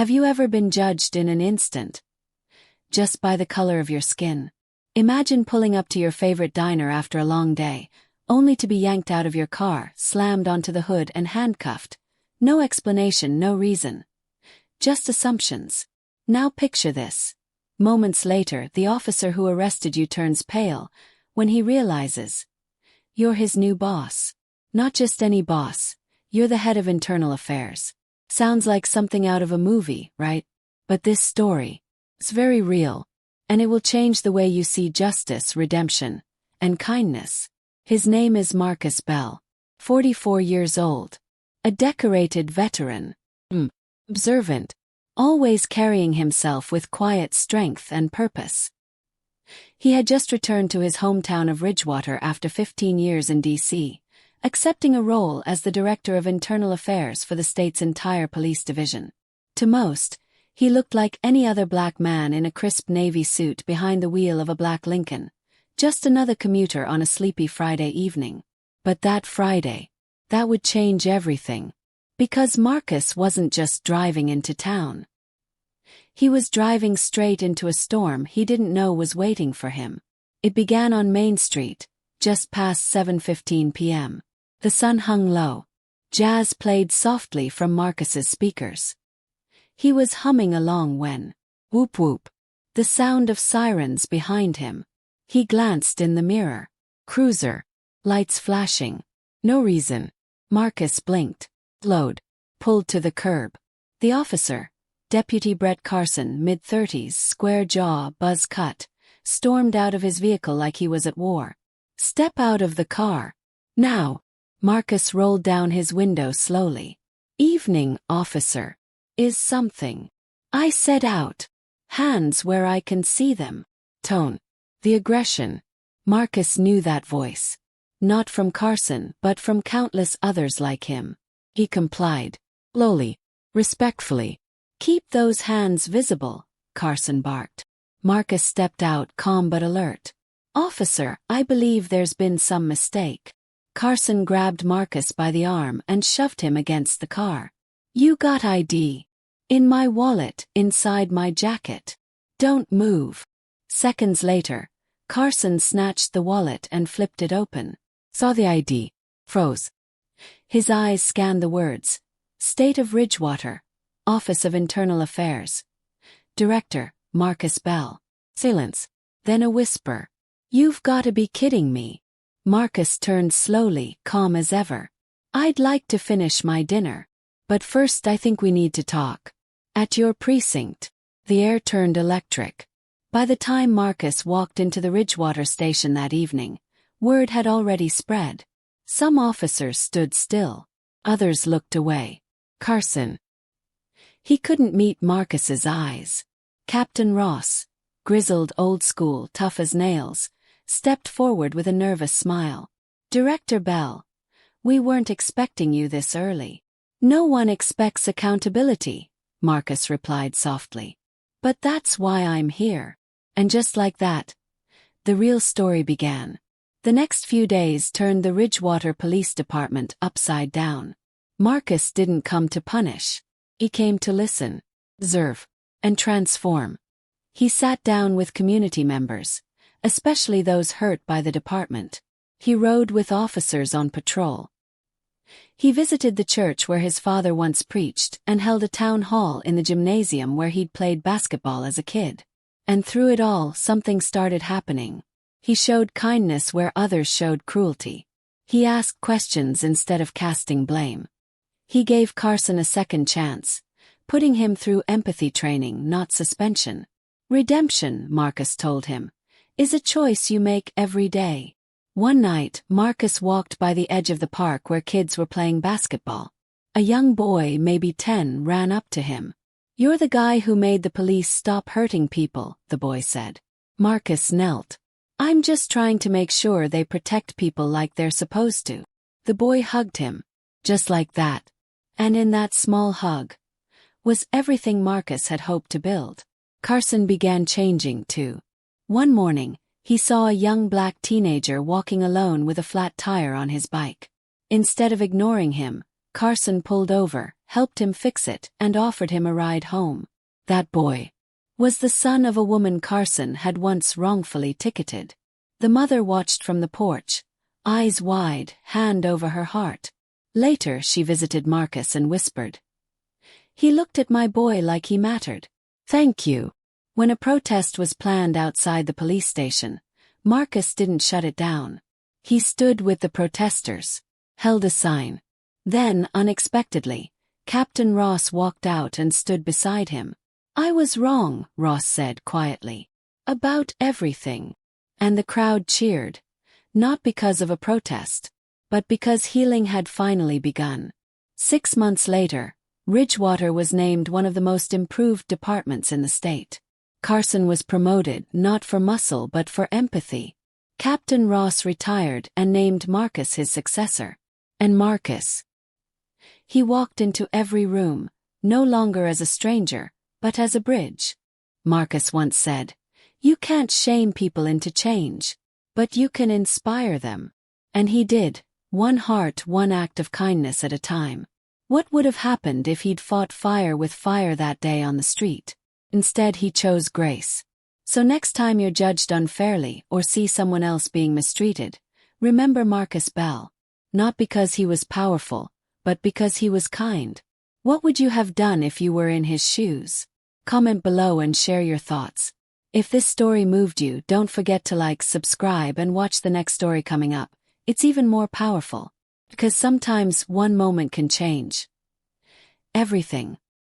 Have you ever been judged in an instant, just by the color of your skin? Imagine pulling up to your favorite diner after a long day, only to be yanked out of your car, slammed onto the hood and handcuffed. No explanation, no reason. Just assumptions. Now picture this. Moments later, the officer who arrested you turns pale when he realizes you're his new boss. Not just any boss, you're the head of internal affairs. Sounds like something out of a movie, right? But this story is very real, and it will change the way you see justice, redemption, and kindness. His name is Marcus Bell, 44 years old, a decorated veteran, observant, always carrying himself with quiet strength and purpose. He had just returned to his hometown of Ridgewater after 15 years in D.C., accepting a role as the Director of Internal Affairs for the state's entire police division. To most, he looked like any other black man in a crisp navy suit behind the wheel of a black Lincoln, just another commuter on a sleepy Friday evening. But that Friday, that would change everything. Because Marcus wasn't just driving into town. He was driving straight into a storm he didn't know was waiting for him. It began on Main Street, just past 7:15 p.m. The sun hung low. Jazz played softly from Marcus's speakers. He was humming along when, whoop whoop, the sound of sirens behind him. He glanced in the mirror. Cruiser. Lights flashing. No reason. Marcus blinked, glowed, pulled to the curb. The officer, Deputy Brett Carson, mid-30s, square jaw, buzz cut, stormed out of his vehicle like he was at war. Step out of the car. Now. Marcus rolled down his window slowly. Evening, officer. Is something. I said out. Hands where I can see them. Tone. The aggression. Marcus knew that voice. Not from Carson, but from countless others like him. He complied. Slowly. Respectfully. Keep those hands visible, Carson barked. Marcus stepped out, calm but alert. Officer, I believe there's been some mistake. Carson grabbed Marcus by the arm and shoved him against the car. You got ID. In my wallet, inside my jacket. Don't move. Seconds later, Carson snatched the wallet and flipped it open. Saw the ID. Froze. His eyes scanned the words. State of Ridgewater. Office of Internal Affairs. Director, Marcus Bell. Silence. Then a whisper. You've got to be kidding me. Marcus turned slowly, calm as ever. I'd like to finish my dinner. But first I think we need to talk. At your precinct. The air turned electric. By the time Marcus walked into the Ridgewater station that evening, word had already spread. Some officers stood still. Others looked away. Carson. He couldn't meet Marcus's eyes. Captain Ross, grizzled, old school, tough as nails, stepped forward with a nervous smile. Director Bell, we weren't expecting you this early. No one expects accountability, Marcus replied softly. But that's why I'm here. And just like that, the real story began. The next few days turned the Ridgewater Police Department upside down. Marcus didn't come to punish. He came to listen, observe, and transform. He sat down with community members, especially those hurt by the department. He rode with officers on patrol. He visited the church where his father once preached and held a town hall in the gymnasium where he'd played basketball as a kid. And through it all, something started happening. He showed kindness where others showed cruelty. He asked questions instead of casting blame. He gave Carson a second chance, putting him through empathy training, not suspension. Redemption, Marcus told him, is a choice you make every day. One night, Marcus walked by the edge of the park where kids were playing basketball. A young boy, maybe 10, ran up to him. You're the guy who made the police stop hurting people, the boy said. Marcus knelt. I'm just trying to make sure they protect people like they're supposed to. The boy hugged him. Just like that. And in that small hug was everything Marcus had hoped to build. Carson began changing too. One morning, he saw a young black teenager walking alone with a flat tire on his bike. Instead of ignoring him, Carson pulled over, helped him fix it, and offered him a ride home. That boy was the son of a woman Carson had once wrongfully ticketed. The mother watched from the porch, eyes wide, hand over her heart. Later she visited Marcus and whispered, "He looked at my boy like he mattered. Thank you." When a protest was planned outside the police station, Marcus didn't shut it down. He stood with the protesters, held a sign. Then, unexpectedly, Captain Ross walked out and stood beside him. "I was wrong," Ross said quietly, "about everything." And the crowd cheered, not because of a protest, but because healing had finally begun. 6 months later, Ridgewater was named one of the most improved departments in the state. Carson was promoted not for muscle but for empathy. Captain Ross retired and named Marcus his successor. And Marcus, he walked into every room, no longer as a stranger, but as a bridge. Marcus once said, "You can't shame people into change, but you can inspire them." And he did, one heart, one act of kindness at a time. What would have happened if he'd fought fire with fire that day on the street? Instead, he chose grace. So next time you're judged unfairly or see someone else being mistreated, remember Marcus Bell. Not because he was powerful, but because he was kind. What would you have done if you were in his shoes? Comment below and share your thoughts. If this story moved you, don't forget to like, subscribe, and watch the next story coming up. It's even more powerful. Because sometimes one moment can change everything.